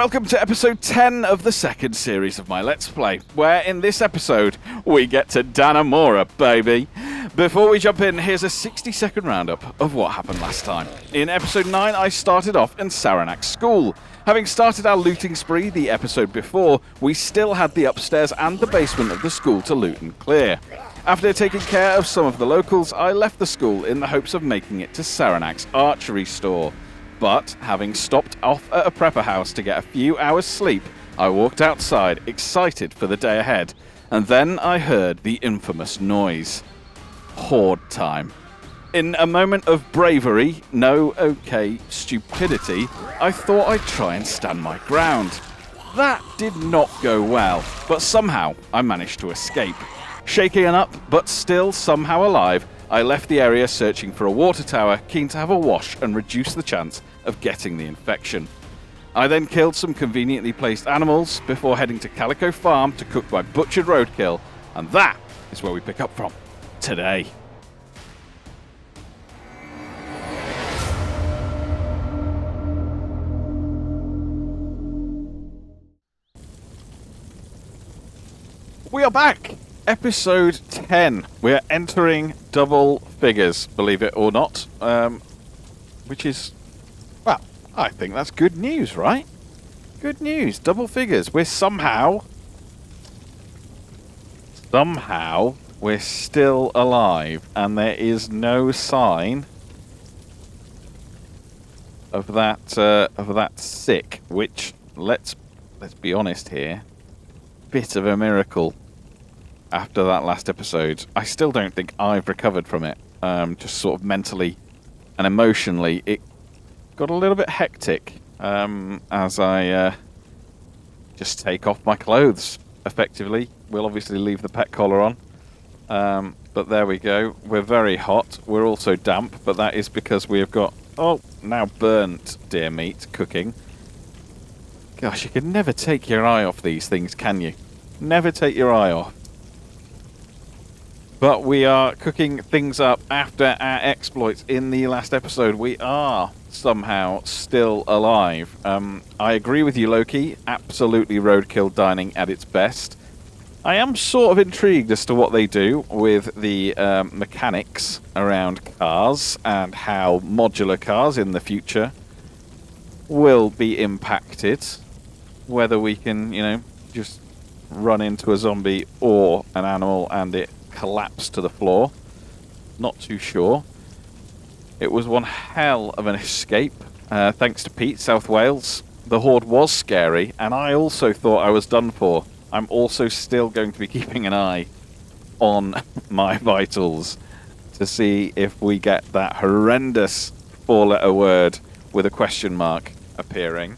welcome to episode 10 of the second series of my Let's Play, where in this episode, we get to Dannemora, baby. Before we jump in, here's a 60-second roundup of what happened last time. In episode 9, I started off in Saranac School. Having started our looting spree the episode before, we still had the upstairs and the basement of the school to loot and clear. After taking care of some of the locals, I left the school in the hopes of making it to Saranac's archery store. But, having stopped off at a prepper house to get a few hours sleep, I walked outside, excited for the day ahead, and then I heard the infamous noise. Horde time. In a moment of bravery, stupidity, I thought I'd try and stand my ground. That did not go well, but somehow I managed to escape. Shaken up, but still somehow alive, I left the area searching for a water tower, keen to have a wash and reduce the chance of getting the infection. I then killed some conveniently placed animals before heading to Calico Farm to cook my butchered roadkill, and that is where we pick up from today. We are back! Episode 10. We are entering double figures, believe it or not. Which is, well, I think that's good news, right? Good news, double figures. We're somehow, we're still alive, and there is no sign of that sick. Which, let's be honest here, bit of a miracle. After that last episode, I still don't think I've recovered from it. Just sort of mentally and emotionally, it got a little bit hectic as I just take off my clothes, effectively. We'll obviously leave the pet collar on. But there we go. We're very hot. We're also damp, but that is because we have got, now burnt deer meat cooking. Gosh, you can never take your eye off these things, can you? Never take your eye off. But we are cooking things up after our exploits in the last episode. We are somehow still alive. I agree with you, Loki. Absolutely roadkill dining at its best. I am sort of intrigued as to what they do with the mechanics around cars and how modular cars in the future will be impacted. Whether we can, just run into a zombie or an animal and it collapse to the floor. Not too sure. It was one hell of an escape. Thanks to Pete, South Wales. The Horde was scary, and I also thought I was done for. I'm also still going to be keeping an eye on my vitals to see if we get that horrendous four-letter word with a question mark appearing.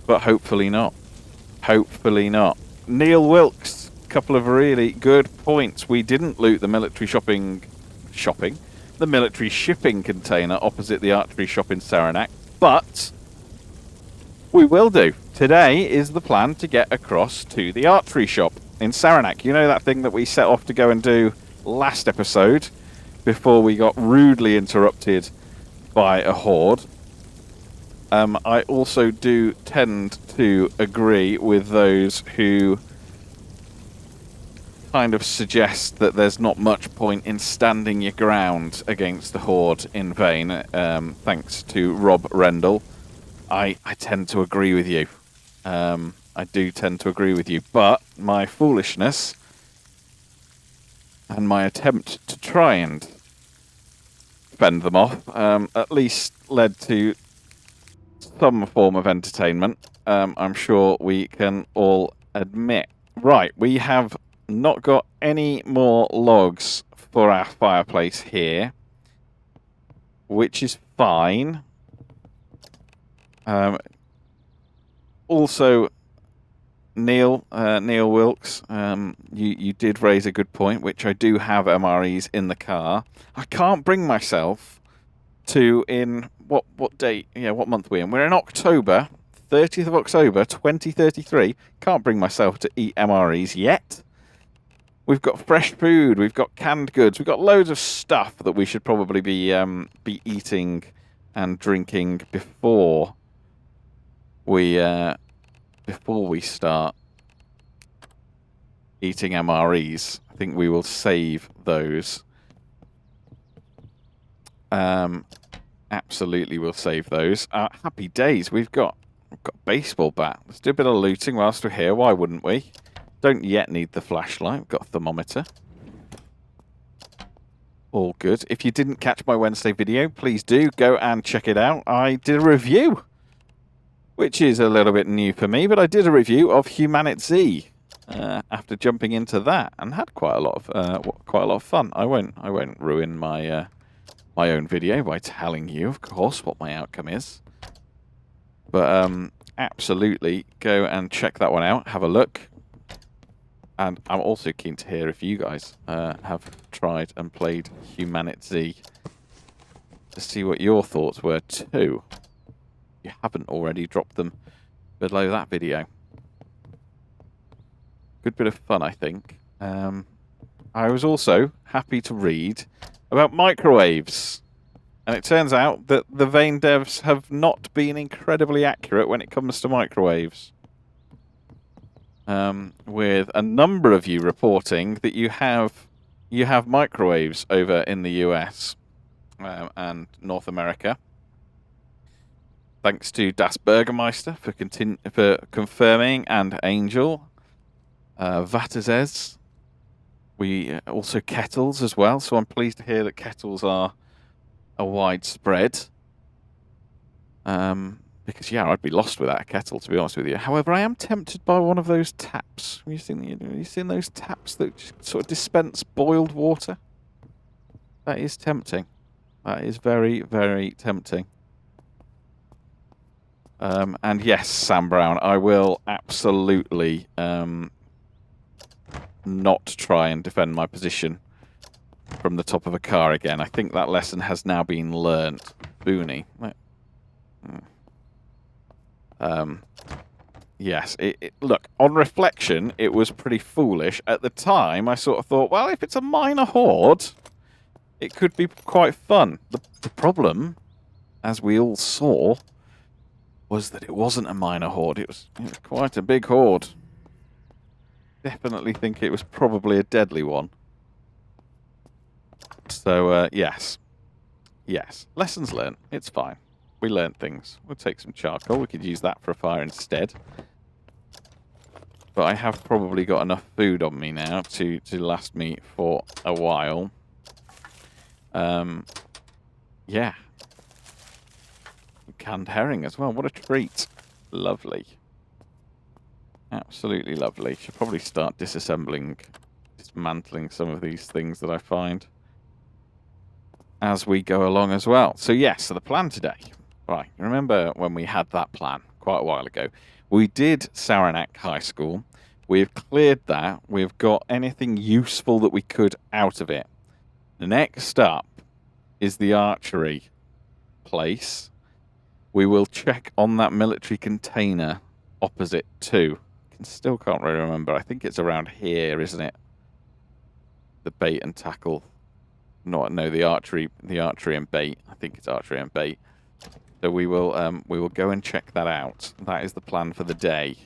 But hopefully not. Hopefully not. Neil Wilkes. Couple of really good points. We didn't loot the military the military shipping container opposite the archery shop in Saranac, but we will do. Today is the plan to get across to the archery shop in Saranac. You know that thing that we set off to go and do last episode before we got rudely interrupted by a horde. I also do tend to agree with those who kind of suggest that there's not much point in standing your ground against the horde in vain, thanks to Rob Rendell. I tend to agree with you. I do tend to agree with you, but my foolishness and my attempt to try and fend them off at least led to some form of entertainment, I'm sure we can all admit. Right, we have not got any more logs for our fireplace here, which is fine. Also, Neil Wilkes, you did raise a good point, which I do have MREs in the car. I can't bring myself to, in what date? Yeah, what month we're in? We're in October, 30th of October, 2033. Can't bring myself to eat MREs yet. We've got fresh food, we've got canned goods, we've got loads of stuff that we should probably be eating and drinking before we before we start eating MREs, I think we will save those. Absolutely, we'll save those. Happy days. We've got a baseball bat. Let's do a bit of looting whilst we're here. Why wouldn't we? Don't yet need the flashlight. We've got a thermometer. All good. If you didn't catch my Wednesday video, please do go and check it out. I did a review, which is a little bit new for me, but I did a review of HORDE after jumping into that, and had quite a lot of fun. I won't ruin my my own video by telling you, of course, what my outcome is. But absolutely go and check that one out. Have a look. And I'm also keen to hear if you guys have tried and played HORDE, to see what your thoughts were too. If you haven't already, drop them below that video. Good bit of fun, I think. I was also happy to read about microwaves. And it turns out that the Vane devs have not been incredibly accurate when it comes to microwaves. With a number of you reporting that you have microwaves over in the US and North America. Thanks to Das Burgermeister for confirming, and Angel, DeadZedje. We also kettles as well. So I'm pleased to hear that kettles are widespread. Because, yeah, I'd be lost without a kettle, to be honest with you. However, I am tempted by one of those taps. Have you seen those taps that just sort of dispense boiled water? That is tempting. That is very, very tempting. And yes, Sam Brown, I will absolutely not try and defend my position from the top of a car again. I think that lesson has now been learnt. Booney. Yes, look, on reflection, it was pretty foolish. At the time, I sort of thought, well, if it's a minor horde, it could be quite fun. The problem, as we all saw, was that it wasn't a minor horde. It was quite a big horde. Definitely think it was probably a deadly one. So, yes. Yes. Lessons learned. It's fine. We learned things. We'll take some charcoal. We could use that for a fire instead. But I have probably got enough food on me now to last me for a while. Yeah. Canned herring as well. What a treat. Lovely. Absolutely lovely. Should probably start dismantling some of these things that I find as we go along as well. So yes, so the plan today. Right, remember when we had that plan quite a while ago? We did Saranac High School. We've cleared that. We've got anything useful that we could out of it. The next up is the archery place. We will check on that military container opposite too. Still can't really remember. I think it's around here, isn't it? The bait and tackle. No, the archery and bait. I think it's archery and bait. So we will go and check that out. That is the plan for the day.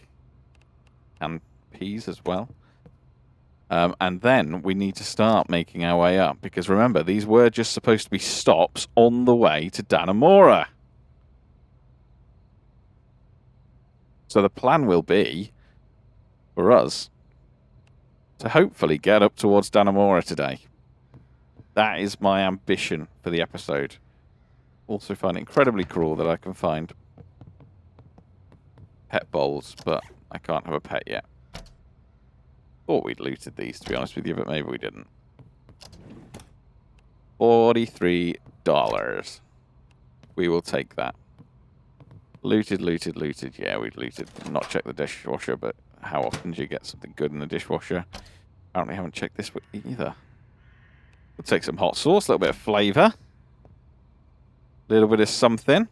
And peas as well. And then we need to start making our way up, because remember, these were just supposed to be stops on the way to Dannemora. So the plan will be for us to hopefully get up towards Dannemora today. That is my ambition for the episode. Also find it incredibly cruel that I can find pet bowls, but I can't have a pet yet. Thought we'd looted these, to be honest with you, but maybe we didn't. $43. We will take that. Looted. Yeah, we've looted. Not checked the dishwasher, but how often do you get something good in the dishwasher? Apparently haven't checked this either. We'll take some hot sauce, a little bit of flavour. A little bit of something.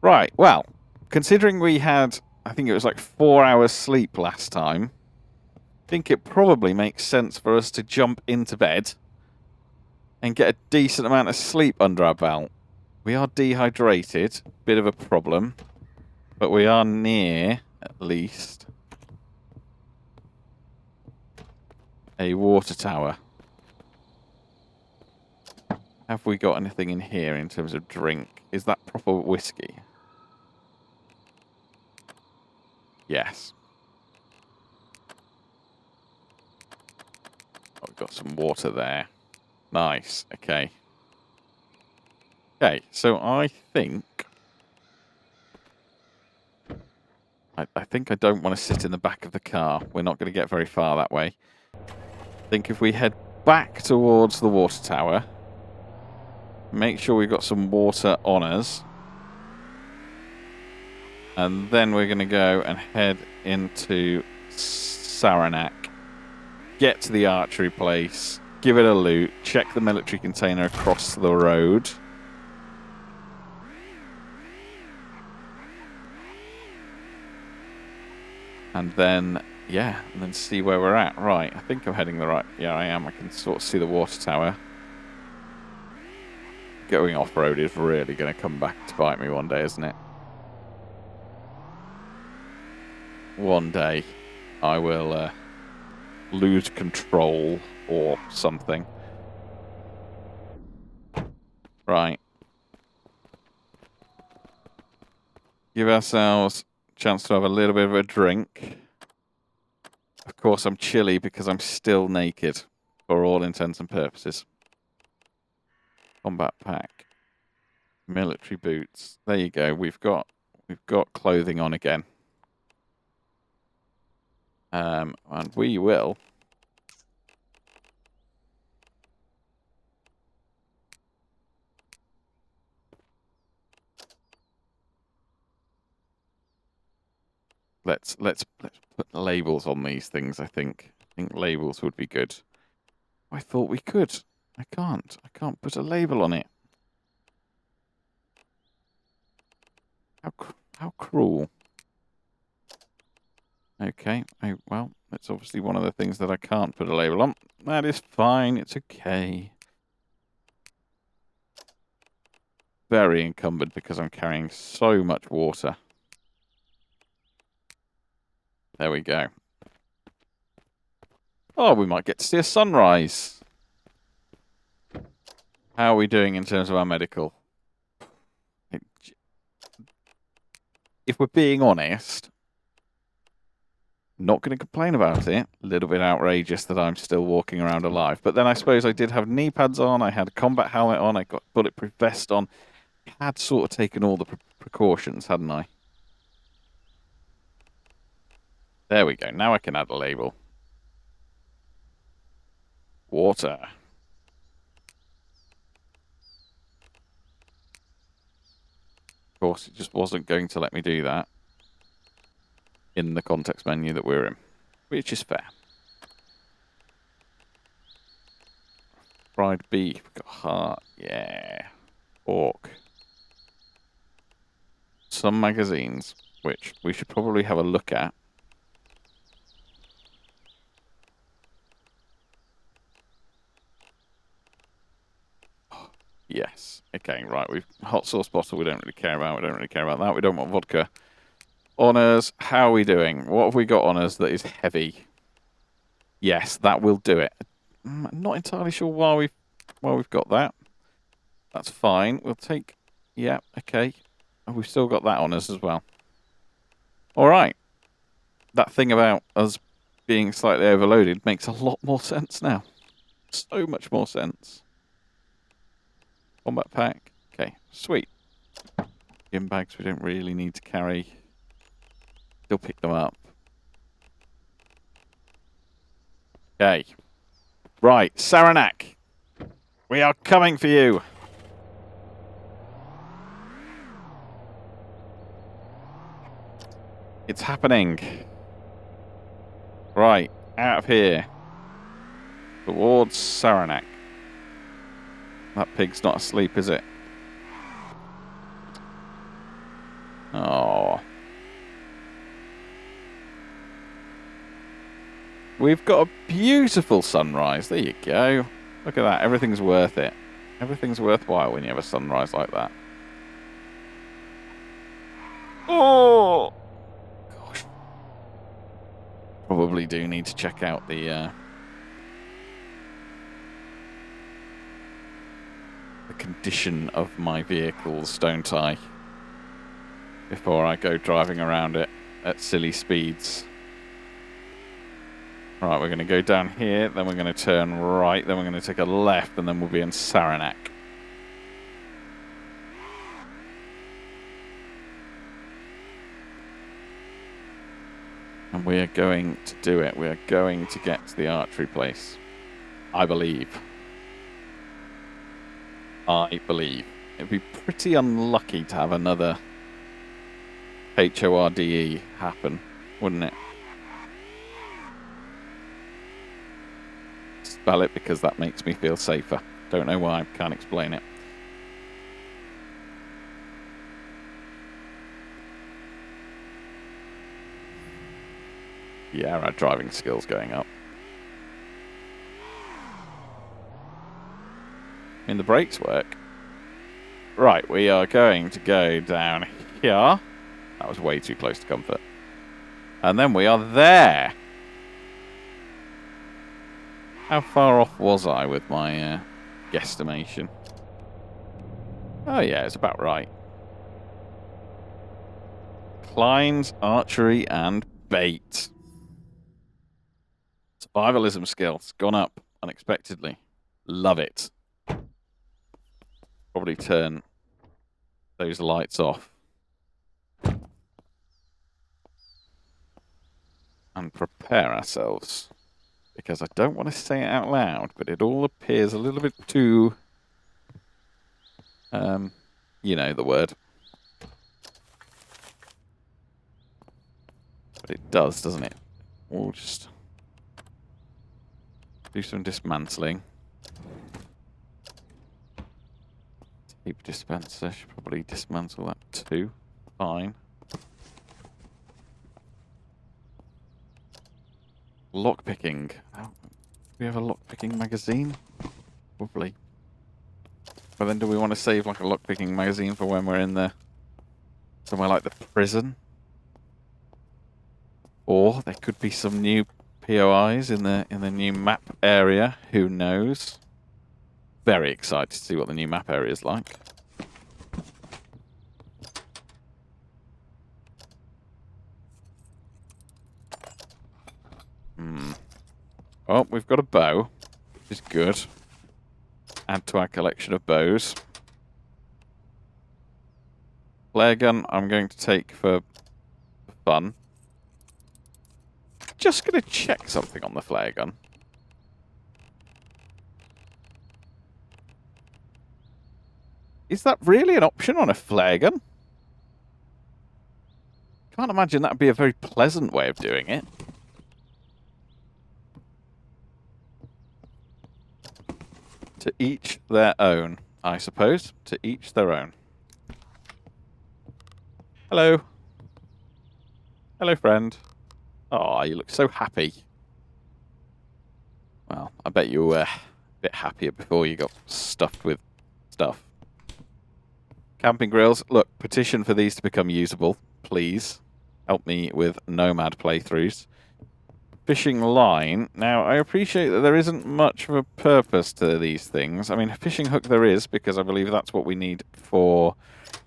Right, well, considering we had, I think it was like 4 hours sleep last time, I think it probably makes sense for us to jump into bed and get a decent amount of sleep under our belt. We are dehydrated, bit of a problem. But we are near, at least, a water tower. Have we got anything in here in terms of drink? Is that proper whiskey? Yes. Oh, we've got some water there. Nice. Okay. Okay, so I think... I think I don't want to sit in the back of the car. We're not going to get very far that way. I think if we head back towards the water tower, make sure we've got some water on us, and then we're going to go and head into Saranac, get to the archery place, give it a loot, check the military container across the road. And then, yeah, and then see where we're at. Right, I think I'm heading the right... Yeah, I am. I can sort of see the water tower. Going off-road is really going to come back to bite me one day, isn't it? One day, I will lose control or something. Right. Give ourselves... chance to have a little bit of a drink. Of course, I'm chilly because I'm still naked for all intents and purposes. Combat pack, military boots. There you go. We've got clothing on again. And we will. Let's put labels on these things, I think. I think labels would be good. I thought we could. I can't. I can't put a label on it. How cruel. Okay. Well, that's obviously one of the things that I can't put a label on. That is fine. It's okay. Very encumbered because I'm carrying so much water. There we go. Oh, we might get to see a sunrise. How are we doing in terms of our medical? If we're being honest, not going to complain about it. A little bit outrageous that I'm still walking around alive. But then I suppose I did have knee pads on. I had a combat helmet on. I got bulletproof vest on. Had sort of taken all the precautions, hadn't I? There we go. Now I can add a label. Water. Of course, it just wasn't going to let me do that in the context menu that we're in, which is fair. Fried beef. We've got heart. Yeah. Pork. Some magazines, which we should probably have a look at. Yes. Okay, right. We've hot sauce bottle we don't really care about. We don't really care about that. We don't want vodka. Honours. How are we doing? What have we got on us that is heavy? Yes, that will do it. I'm not entirely sure why we've got that. That's fine. We'll take... Yeah, okay. Oh, we've still got that on us as well. All right. That thing about us being slightly overloaded makes a lot more sense now. So much more sense. Combat pack. Okay, sweet. Gym bags we don't really need to carry. Still pick them up. Okay. Right, Saranac. We are coming for you. It's happening. Right, out of here. Towards Saranac. That pig's not asleep, is it? Oh. We've got a beautiful sunrise. There you go. Look at that. Everything's worth it. Everything's worthwhile when you have a sunrise like that. Oh! probably do need to check out the condition of my vehicles, don't I? Before I go driving around it at silly speeds. Right, we're going to go down here, then we're going to turn right, then we're going to take a left, and then we'll be in Saranac. And we are going to do it. We are going to get to the archery place. I believe. I believe. It'd be pretty unlucky to have another HORDE happen, wouldn't it? Spell it because that makes me feel safer. Don't know why, can't explain it. Yeah, our driving skills going up. I mean, the brakes work. Right, we are going to go down here. That was way too close to comfort. And then we are there. How far off was I with my guesstimation? Oh yeah, it's about right. Klein's Archery and Bait. Survivalism skills gone up unexpectedly. Love it. Probably turn those lights off. And prepare ourselves. Because I don't want to say it out loud, but it all appears a little bit too... you know the word. But it does, doesn't it? We'll just do some dismantling. Tape dispenser, should probably dismantle that too. Fine. Lockpicking. Oh, do we have a lockpicking magazine? Probably. But then do we want to save like a lockpicking magazine for when we're in the somewhere like the prison? Or there could be some new POIs in the new map area. Who knows? Very excited to see what the new map area is like. Oh, we've got a bow, which is good. Add to our collection of bows. Flare gun I'm going to take for fun. Just going to check something on the flare gun. Is that really an option on a flare gun? Can't imagine that would be a very pleasant way of doing it. To each their own, I suppose. To each their own. Hello. Hello, friend. Oh, you look so happy. Well, I bet you were a bit happier before you got stuffed with stuff. Camping grills. Look, petition for these to become usable, please. Help me with nomad playthroughs. Fishing line. Now, I appreciate that there isn't much of a purpose to these things. I mean, a fishing hook there is, because I believe that's what we need for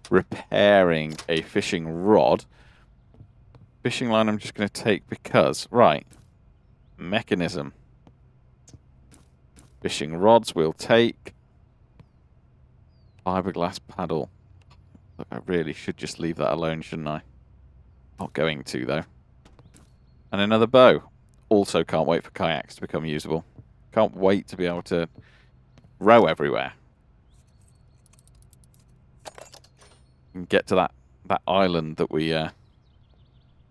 repairing a fishing rod. Fishing line I'm just going to take because... Right. Mechanism. Fishing rods we'll take. Fiberglass paddle. Look, I really should just leave that alone, shouldn't I? Not going to, though. And another bow. Also can't wait for kayaks to become usable. Can't wait to be able to row everywhere. And get to that island that we that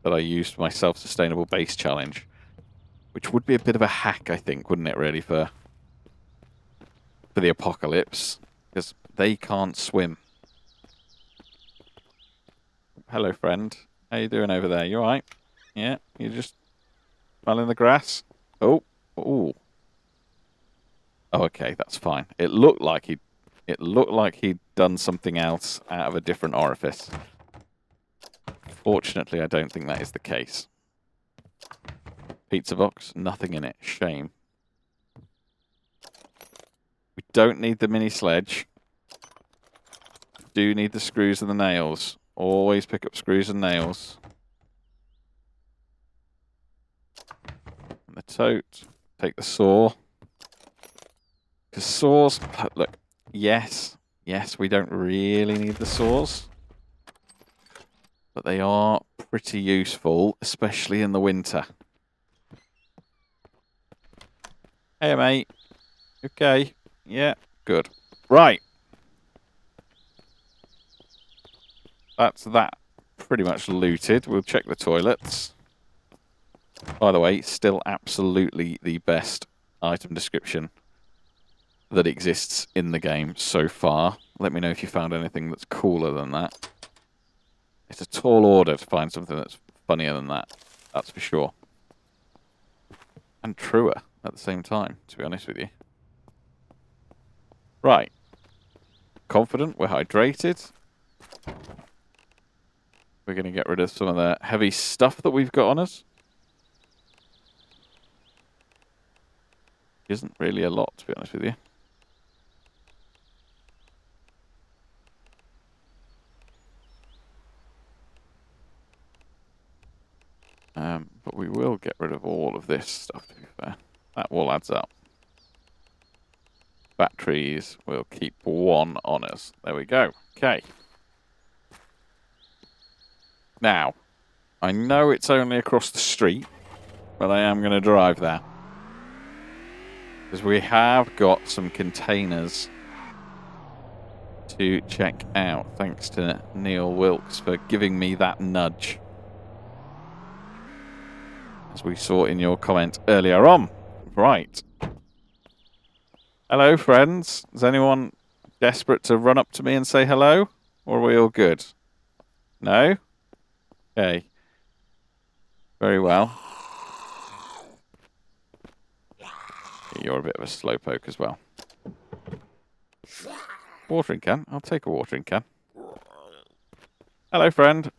I used for my self-sustainable base challenge. Which would be a bit of a hack, I think, wouldn't it, really, for the apocalypse. Because they can't swim. Hello, friend. How you doing over there? You alright? Yeah, you just smelling the grass? Oh, oh. Oh, okay, that's fine. It looked like he'd done something else out of a different orifice. Fortunately, I don't think that is the case. Pizza box, nothing in it. Shame. We don't need the mini sledge. Do need the screws and the nails. Always pick up screws and nails. And the tote. Take the saw. Because saws, look, yes, we don't really need the saws. But they are pretty useful, especially in the winter. Hey, mate. Okay. Yeah, good. Right. That's that pretty much looted. We'll check the toilets. By the way, still absolutely the best item description that exists in the game so far. Let me know if you found anything that's cooler than that. It's a tall order to find something that's funnier than that. That's for sure. And truer at the same time, to be honest with you. Right. Confident, we're hydrated. We're going to get rid of some of the heavy stuff that we've got on us. Isn't really a lot, to be honest with you. But we will get rid of all of this stuff, to be fair. That all adds up. Batteries, we'll keep one on us. There we go. Okay. Now, I know it's only across the street, but I am going to drive there. Because we have got some containers to check out. Thanks to Neil Wilkes for giving me that nudge. As we saw in your comment earlier on. Right. Hello, friends. Is anyone desperate to run up to me and say hello? Or are we all good? No? Okay. Very well. You're a bit of a slowpoke as well. Watering can. I'll take a watering can. Hello, friend.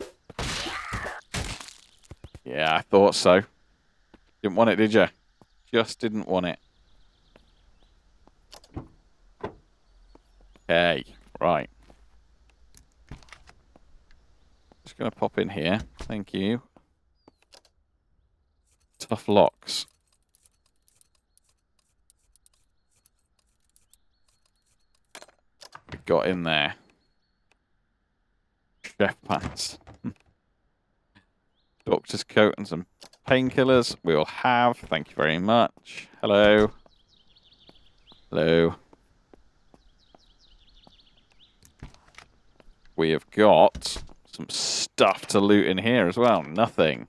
Yeah, I thought so. Didn't want it, did you? Just didn't want it. Okay, right. Just going to pop in here. Thank you. Tough locks. We got in there. Chef pants. Doctor's coat and some painkillers we will have. Thank you very much. Hello. Hello. We have got some stuff to loot in here as well. Nothing.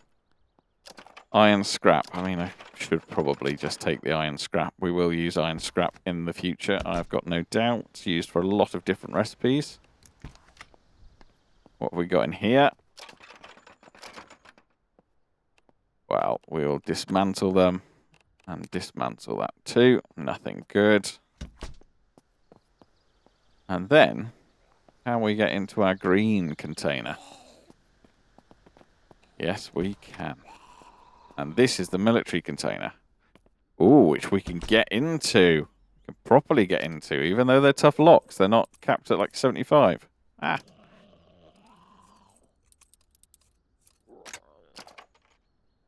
Iron scrap. I mean, I should probably just take the iron scrap. We will use iron scrap in the future. I've got no doubt. It's used for a lot of different recipes. What have we got in here? Well, we'll dismantle them and dismantle that too. Nothing good. And then, can we get into our green container? Yes, we can. And this is the military container. Ooh, which we can get into. We can properly get into, even though they're tough locks. They're not capped at like 75. Ah.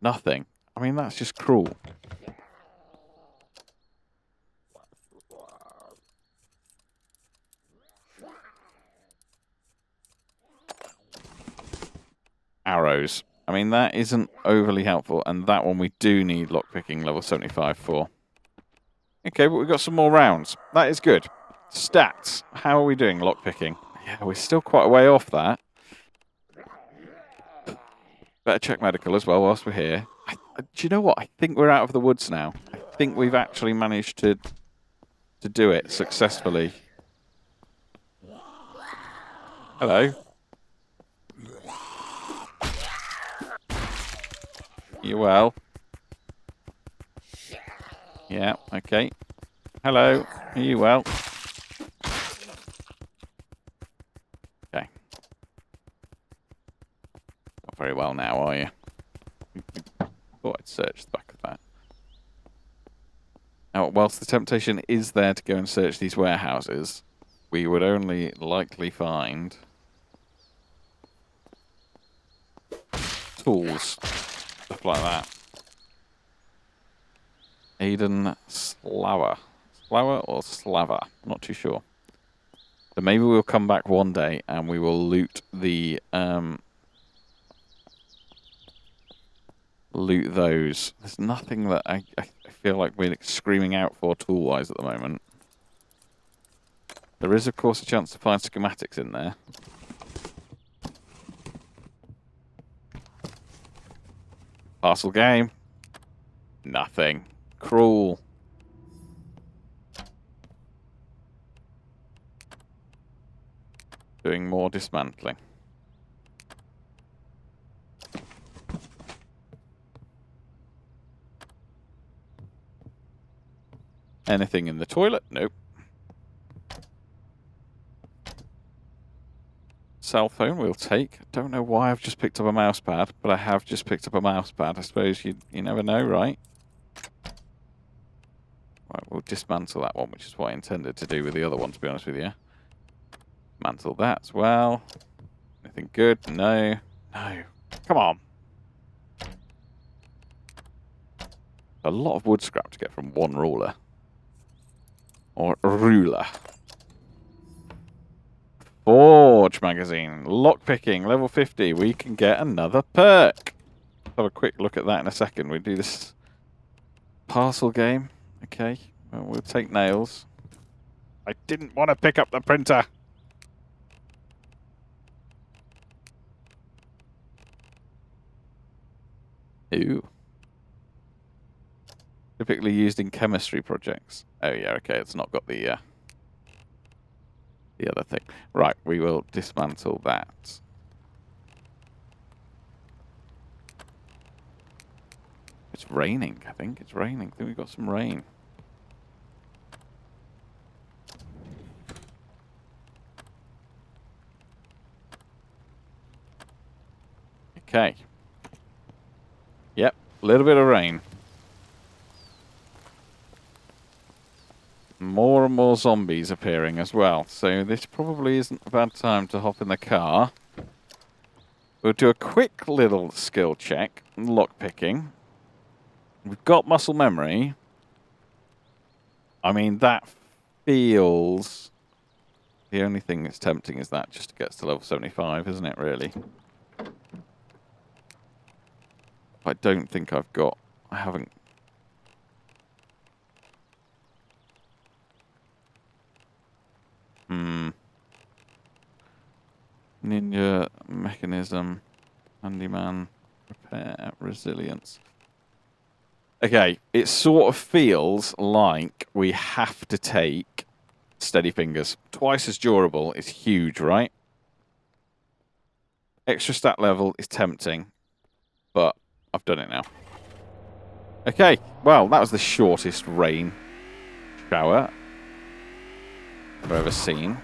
Nothing. I mean, that's just cruel. Arrows. I mean, that isn't overly helpful, and that one we do need lockpicking level 75 for. Okay, but we've got some more rounds. That is good. Stats. How are we doing lockpicking? Yeah, we're still quite a way off that. Better check medical as well whilst we're here. Do you know what? I think we're out of the woods now. I think we've actually managed to do it successfully. Hello. You well? Yeah, okay. Hello. Are you well? Okay. Not very well now, are you? Thought I'd search the back of whilst the temptation is there to go and search these warehouses, we would only likely find tools, stuff like that. Aiden Slower. Slower or Slava? Not too sure. So maybe we'll come back one day and we will loot the loot those. There's nothing that I feel like we're screaming out for tool-wise at the moment. There is, of course, a chance to find schematics in there. Parcel game. Nothing. Cruel. Doing more dismantling. Anything in the toilet? Nope. Cell phone we'll take. Don't know why I've just picked up a mouse pad, but I have just picked up a mouse pad. I suppose you never know, right? Right, we'll dismantle that one, which is what I intended to do with the other one, to be honest with you. Mantle that as well. Anything good? No. No. Come on. A lot of wood scrap to get from one ruler. Or ruler. Forge magazine. Lockpicking, level 50. We can get another perk. Have a quick look at that in a second. We do this parcel game. Okay. Well, we'll take nails. I didn't want to pick up the printer. Ooh. Typically used in chemistry projects. Oh yeah, okay, it's not got the other thing. Right, we will dismantle that. It's raining, I think. It's raining. I think we've got some rain. Okay. Yep, a little bit of rain. More and more zombies appearing as well. So this probably isn't a bad time to hop in the car. We'll do a quick little skill check. Lockpicking. We've got muscle memory. I mean, that feels... The only thing that's tempting is that just to get us to level 75, isn't it, really? I don't think I've got... I haven't... Ninja, mechanism, handyman, repair, resilience. Okay, it sort of feels like we have to take steady fingers. Twice as durable is huge, right? Extra stat level is tempting, but I've done it now. Okay, well, that was the shortest rain shower I've ever seen.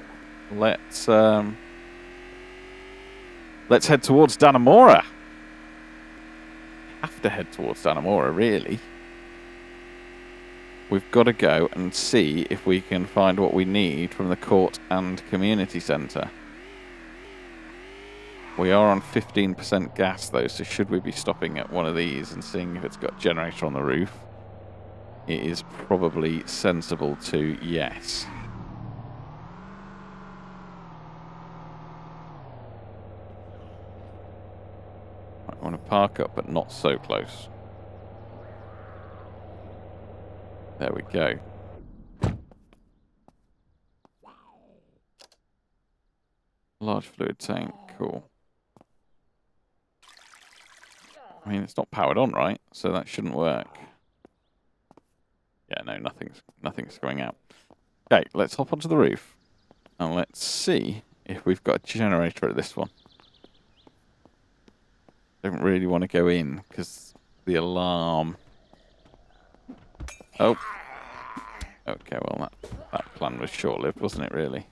Let's head towards Dannemora. Have to head towards Dannemora, really. We've got to go and see if we can find what we need from the court and community centre. We are on 15% gas, though, so should we be stopping at one of these and seeing if it's got a generator on the roof? It is probably sensible to yes. I want to park up, but not so close. There we go. Large fluid tank, cool. I mean, it's not powered on, right? So that shouldn't work. Yeah, no, nothing's going out. Okay, let's hop onto the roof. And let's see if we've got a generator at this one. Don't really want to go in because the alarm. Oh. Okay, well that plan was short-lived, wasn't it, really?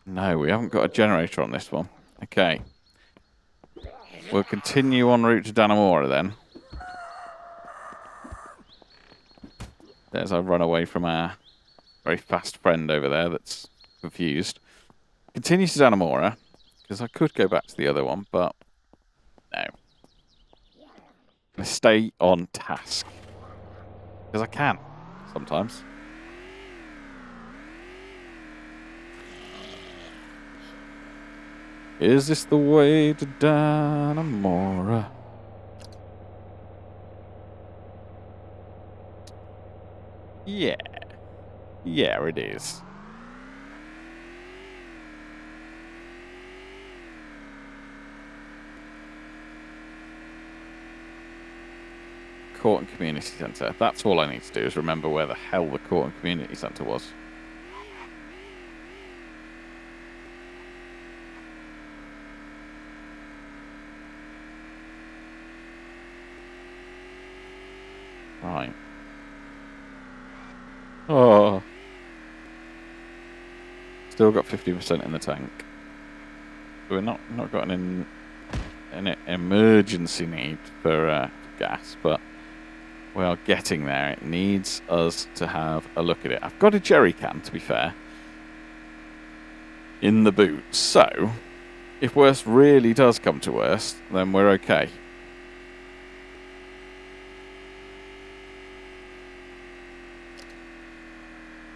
No, we haven't got a generator on this one. Okay. we'll continue en route to Dannemora then. There's our run away from our very fast friend over there that's confused. Continue to Dannemora, because I could go back to the other one, but no. I stay on task. Because I can, sometimes. Is this the way to Dannemora? Yeah. Yeah, it is. Court and Community Centre. That's all I need to do is remember where the hell the Court and Community Centre was. Right. Oh. Still got 50% in the tank. We're not got an emergency need for gas, but we are getting there. It needs us to have a look at it. I've got a jerry can, to be fair, in the boot. So, if worst really does come to worst, then we're okay.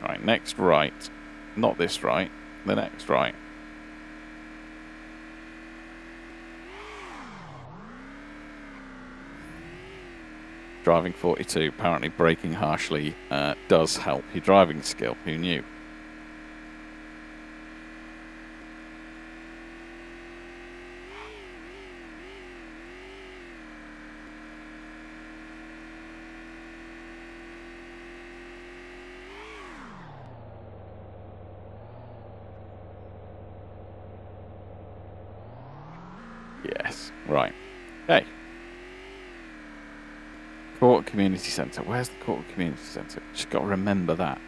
Right, next right. Not this right. The next right. Driving 42, apparently braking harshly does help your driving skill. Who knew? Yes, right. Okay. Court Community Centre. Where's the Court Community Centre? Just got to remember that.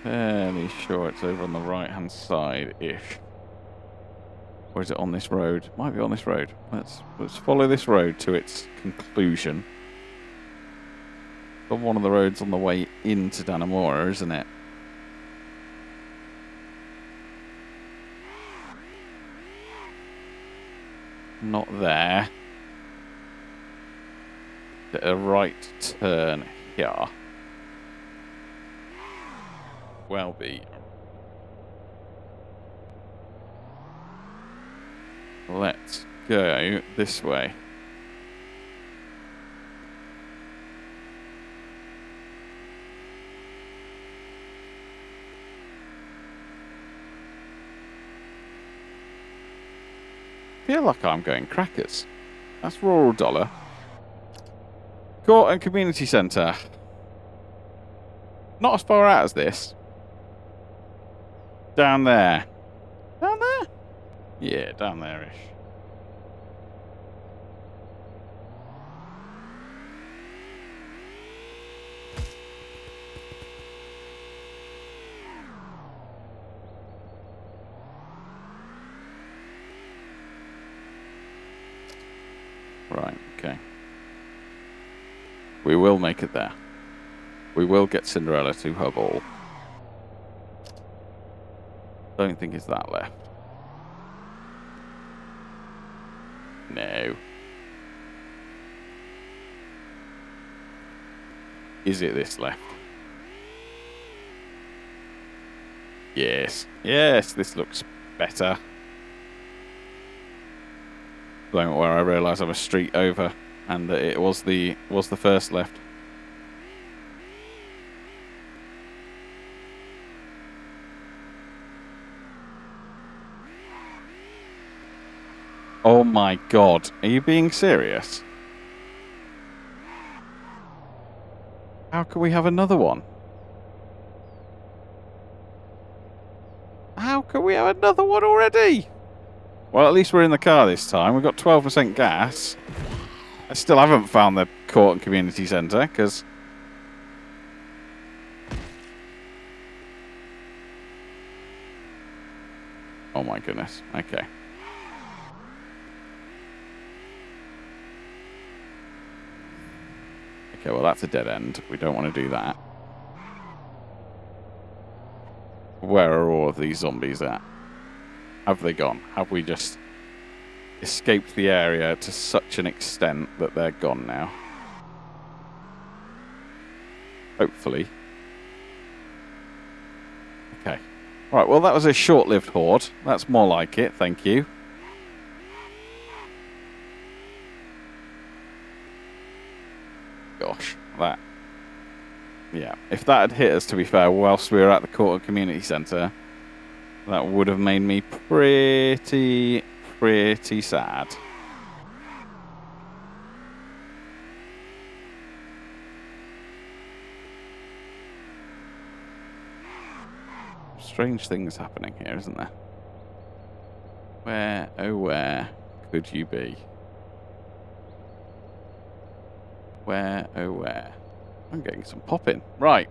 Fairly sure it's over on the right-hand side-ish. Or is it on this road? Might be on this road. Let's follow this road to its conclusion. It's on one of the roads on the way into Dannemora, isn't it? Not there. A right turn here. Well be. Let's go this way. I feel like I'm going crackers. That's Rural Dollar. Court and Community Centre. Not as far out as this. Down there. Down there? Yeah, down there-ish. Right, okay. We will make it there. We will get Cinderella to her ball. Don't think it's that left. No. Is it this left? Yes. Yes, this looks better. The moment where I realise I'm a street over and that it was the first left. Oh my god, are you being serious? How can we have another one? How can we have another one already? Well, at least we're in the car this time. We've got 12% gas. I still haven't found the Court and Community Centre, because... Oh my goodness. Okay. Okay, well that's a dead end. We don't want to do that. Where are all of these zombies at? Have they gone? Have we just escaped the area to such an extent that they're gone now? Hopefully. Okay. Right, well that was a short-lived horde. That's more like it, thank you. Gosh, that... Yeah, if that had hit us, to be fair, whilst we were at the Court Community Centre, that would have made me pretty sad. Strange things happening here, isn't there? Where, oh where could you be? Where, oh where? I'm getting some popping. Right.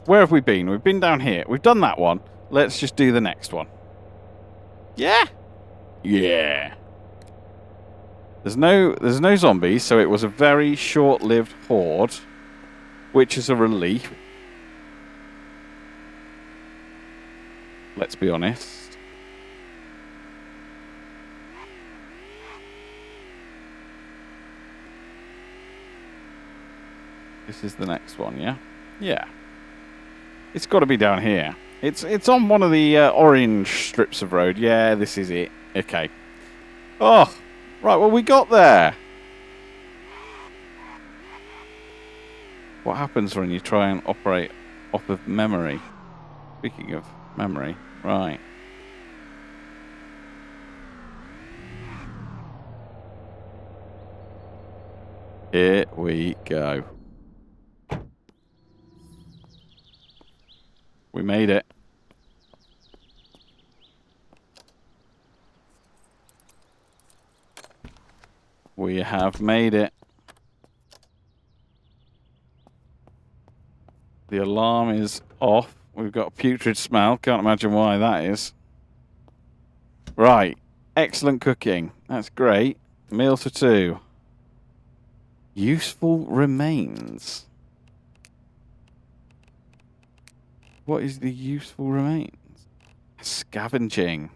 Where have we been? We've been down here. We've done that one. Let's just do the next one. Yeah? Yeah. There's no zombies, so it was a very short-lived horde, which is a relief. Let's be honest. This is the next one, yeah? Yeah. It's got to be down here. It's on one of the orange strips of road. Yeah, this is it. Okay. Oh, right, well, we got there. What happens when you try and operate off of memory? Speaking of memory, right. Here we go. We made it. We have made it. The alarm is off. We've got a putrid smell. Can't imagine why that is. Right. Excellent cooking. That's great. Meal for two. Useful remains. What is the useful remains? Scavenging.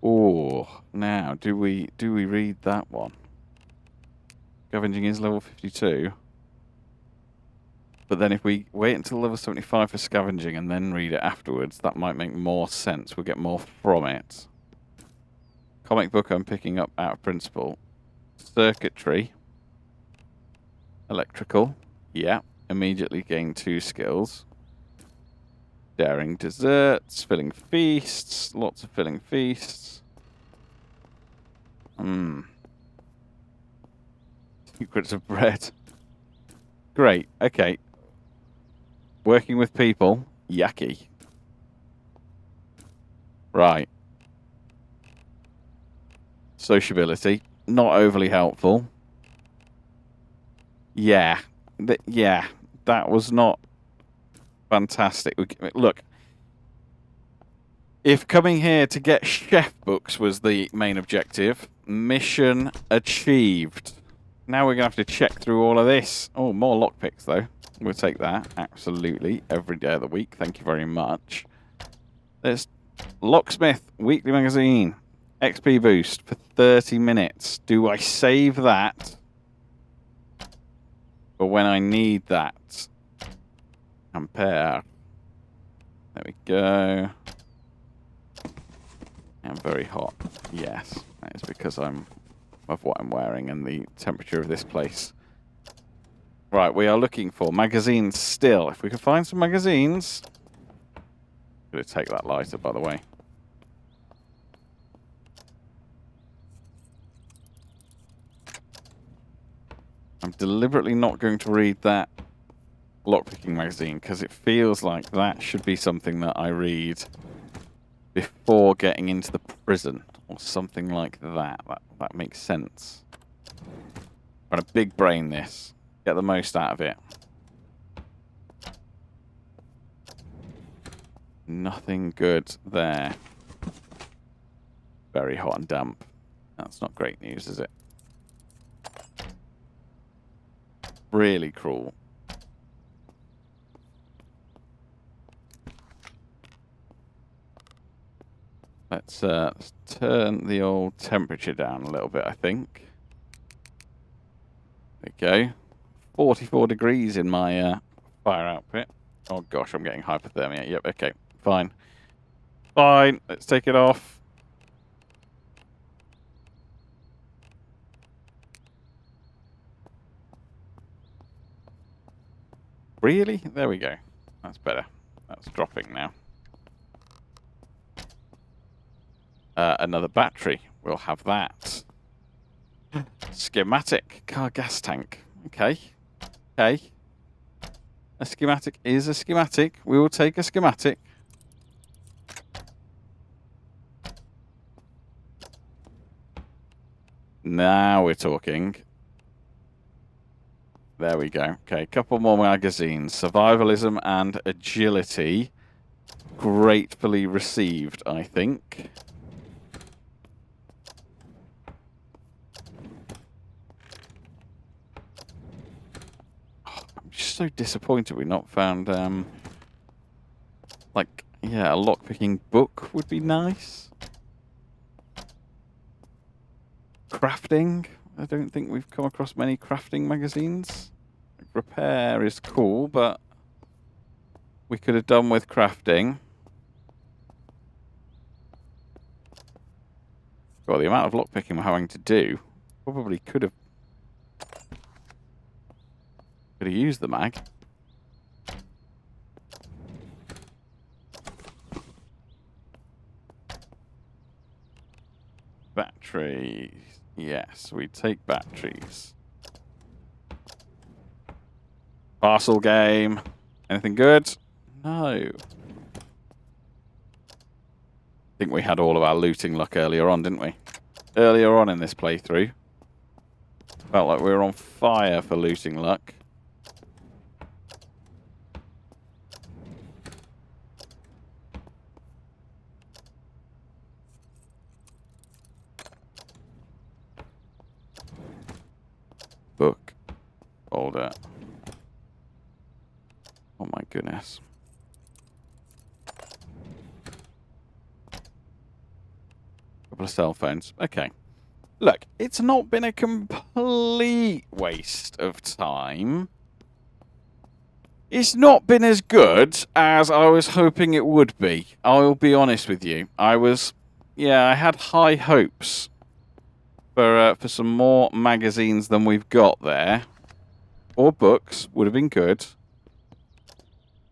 Oh, now do we read that one? Scavenging is level 52. But then if we wait until level 75 for scavenging and then read it afterwards, that might make more sense. We'll get more from it. Comic book I'm picking up out of principle. Circuitry. Electrical. Yeah. Immediately gain 2 skills. Daring desserts, filling feasts, lots of filling feasts. Secrets of bread. Great, okay. Working with people, yucky. Right. Sociability, not overly helpful. Yeah, that was not fantastic. Look, if coming here to get chef books was the main objective, mission achieved. Now we're going to have to check through all of this. Oh, more lockpicks, though. We'll take that. Absolutely. Every day of the week. Thank you very much. There's Locksmith Weekly Magazine. XP boost for 30 minutes. Do I save that? Or when I need that? Compare. There we go. I'm very hot. Yes, that is because of what I'm wearing and the temperature of this place. Right, we are looking for magazines still. If we can find some magazines. I'm going to take that lighter, by the way. I'm deliberately not going to read that lockpicking magazine because it feels like that should be something that I read before getting into the prison or something like that. That makes sense. Trying to big brain this. Get the most out of it. Nothing good there. Very hot and damp. That's not great news, is it? Really cruel. Let's turn the old temperature down a little bit, I think. There we go. 44 degrees in my fire outfit. Oh gosh, I'm getting hypothermia. Yep, okay, fine. Fine, let's take it off. Really? There we go. That's better. That's dropping now. Another battery. We'll have that. Schematic. Car gas tank. Okay. Okay. A schematic is a schematic. We will take a schematic. Now we're talking. There we go. Okay, a couple more magazines. Survivalism and agility. Gratefully received, I think. Oh, I'm just so disappointed we've not found, like, yeah, a lockpicking book would be nice. Crafting. I don't think we've come across many crafting magazines. Repair is cool, but we could have done with crafting. Well, the amount of lockpicking we're having to do, probably could have used the mag. Batteries. Yes, we take batteries. Parcel game. Anything good? No. I think we had all of our looting luck earlier on, didn't we? Earlier on in this playthrough. Felt like we were on fire for looting luck. Book. Folder. Oh my goodness. Couple of cell phones. Okay. Look, it's not been a complete waste of time. It's not been as good as I was hoping it would be. I'll be honest with you. I had high hopes for some more magazines than we've got there. Or books would have been good.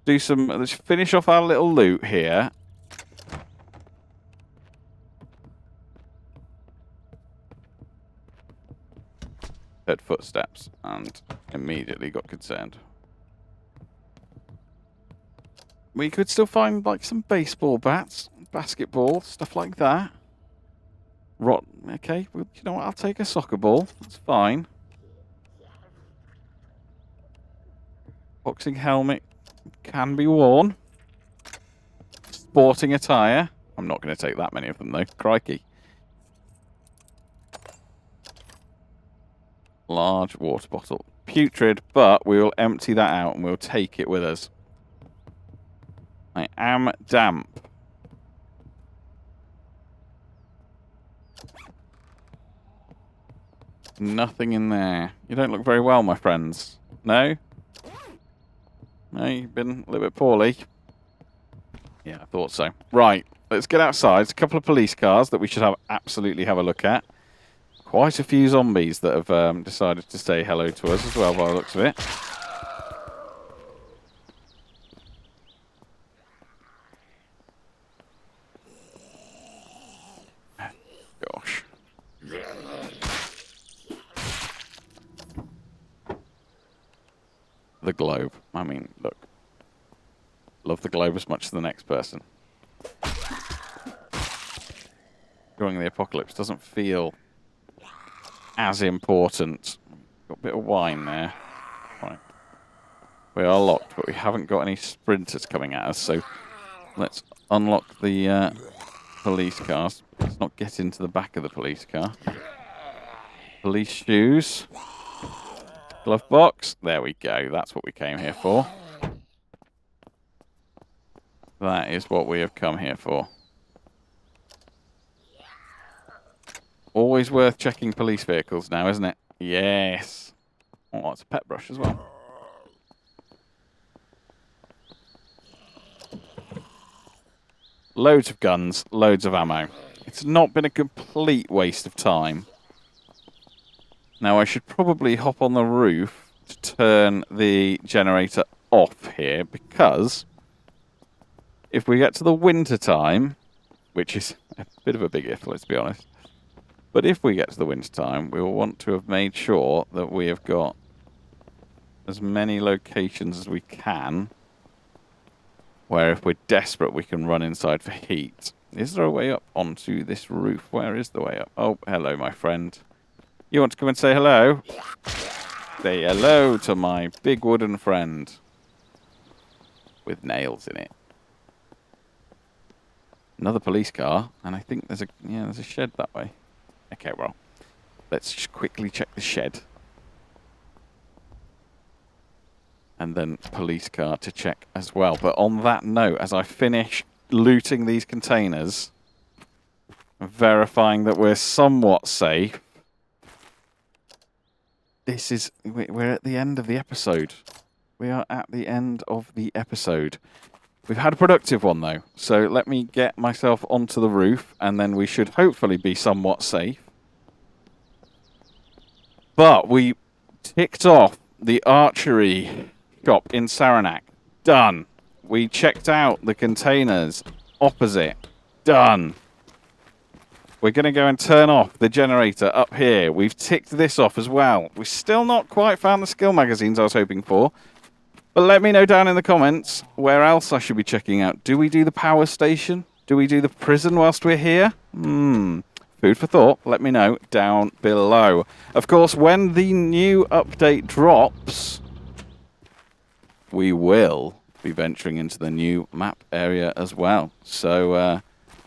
Let's finish off our little loot here. Heard footsteps and immediately got concerned. We could still find like some baseball bats, basketball, stuff like that. Okay, well, you know what? I'll take a soccer ball. That's fine. Boxing helmet can be worn. Sporting attire. I'm not going to take that many of them though. Crikey. Large water bottle. Putrid, but we will empty that out and we'll take it with us. I am damp. Nothing in there. You don't look very well, my friends. No? No, you've been a little bit poorly. Yeah, I thought so. Right, let's get outside. There's a couple of police cars that we should absolutely have a look at. Quite a few zombies that have decided to say hello to us as well, by the looks of it. Gosh. The globe. I mean, look. Love the globe as much as the next person. during the apocalypse doesn't feel as important. Got a bit of wine there. Right. We are locked, but we haven't got any sprinters coming at us, so let's unlock the police cars. Let's not get into the back of the police car. Police shoes. Glove box. There we go. That's what we came here for. That is what we have come here for. Always worth checking police vehicles now, isn't it? Yes. Oh, it's a pet brush as well. Loads of guns, loads of ammo. It's not been a complete waste of time. Now, I should probably hop on the roof to turn the generator off here, because if we get to the winter time, which is a bit of a big if, let's be honest, but if we get to the winter time, we will want to have made sure that we have got as many locations as we can where if we're desperate, we can run inside for heat. Is there a way up onto this roof? Where is the way up? Oh, hello, my friend. You want to come and say hello? Say hello to my big wooden friend with nails in it. Another police car, and I think there's a shed that way. Okay, well, let's just quickly check the shed. And then police car to check as well. But on that note, as I finish looting these containers, verifying that we're somewhat safe, we're at the end of the episode. We are at the end of the episode. We've had a productive one, though. So let me get myself onto the roof, and then we should hopefully be somewhat safe. But we ticked off the archery shop in Saranac. Done. We checked out the containers opposite. Done. We're going to go and turn off the generator up here. We've ticked this off as well. We've still not quite found the skill magazines I was hoping for. But let me know down in the comments where else I should be checking out. Do we do the power station? Do we do the prison whilst we're here? Food for thought. Let me know down below. Of course, when the new update drops, we will be venturing into the new map area as well. So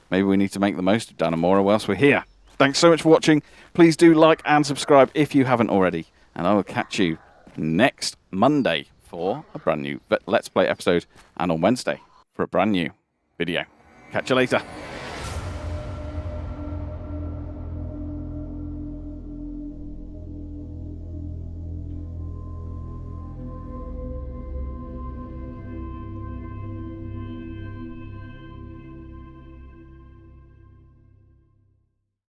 maybe we need to make the most of Dannemora whilst we're here. Thanks so much for watching. Please do like and subscribe if you haven't already. And I will catch you next Monday for a brand new Let's Play episode, and on Wednesday for a brand new video. Catch you later.